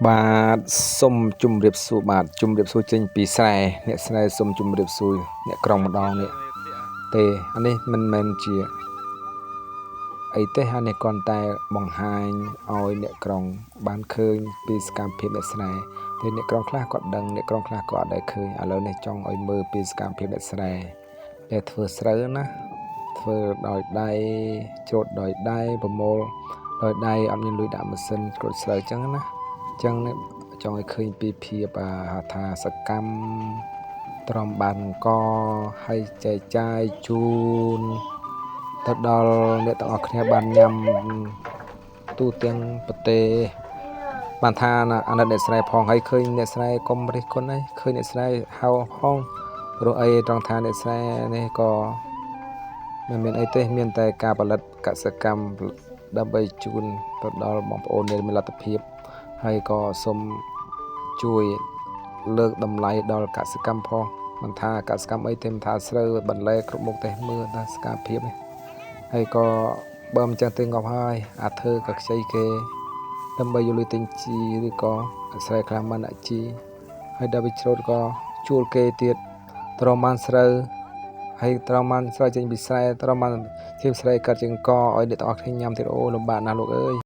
បាទសុំជម្រាបសួរបាទជម្រាបសួរចេញពីស្រែអ្នកស្រែសុំជម្រាបសួរអ្នកក្រុងម្ដងនេះទេអានេះមិនមែនជាអីទេអានេះគ្រាន់តែបង្ហាញឲ្យអ្នកក្រុងបានឃើញពីសកម្មភាពអ្នកស្រែតែអ្នកក្រុងខ្លះគាត់ដឹងអ្នកក្រុងខ្លះក៏អត់ដែលឃើញឥឡូវនេះចង់ឲ្យមើលពីសកម្មភាពអ្នកស្រែដែលធ្វើស្រូវណាធ្វើដោយដៃច្រូតដោយដៃប្រមូលដោយដៃអត់មានលុយដាក់ម៉ាស៊ីនច្រូតស្រូវអញ្ចឹងណាអញ្ចឹងចង់ឲ្យឃើញពីភាពថាសកម្មត្រំបានកហើយចែកចាយជូនទៅដល់អ្នកទាំងអស់គ្នាបានញ៉ាំទូទាំងប្រទេសបានថាអាណិតអ្នកស្រែផងហើយឃើញអ្នកស្រែកុំរិះគន់ហើយឃើញអ្នកស្រែហៅផងព្រោះអីត្រង់ថាអ្នកស្រែនេះក៏មិនមានអីទេមានតែការផលិតកសិកម្មដើម្បីជូនទៅដល់បងប្អូនដែលមានលទ្ធភាពហើយក៏សូមជួយលើកតម្លៃដល់កសិកម្មផងមិនថាកសិកម្មអីទេមិនថាស្រូវបន្លែគ្រប់មុខទេមើលថាសកម្មភាពនេះហើយក៏បើមិនចឹងទេងាប់ហើយអាធ្វើក៏ខ្ចីគេដើម្បីយកលុយទិញជីឬក៏អាស្រ័យខ្លះមិនដាក់ជីហើយដល់វាច្រូតក៏ជួលគេទៀតត្រមបានស្រូវហើយត្រមបានស្រូវចេញពីស្រែត្រមបានជាងស្រីកាត់ជាងកឲ្យអ្នកទាំងអស់គ្នាញ៉ាំទៀតអូលំបាកណាស់លោកអើយ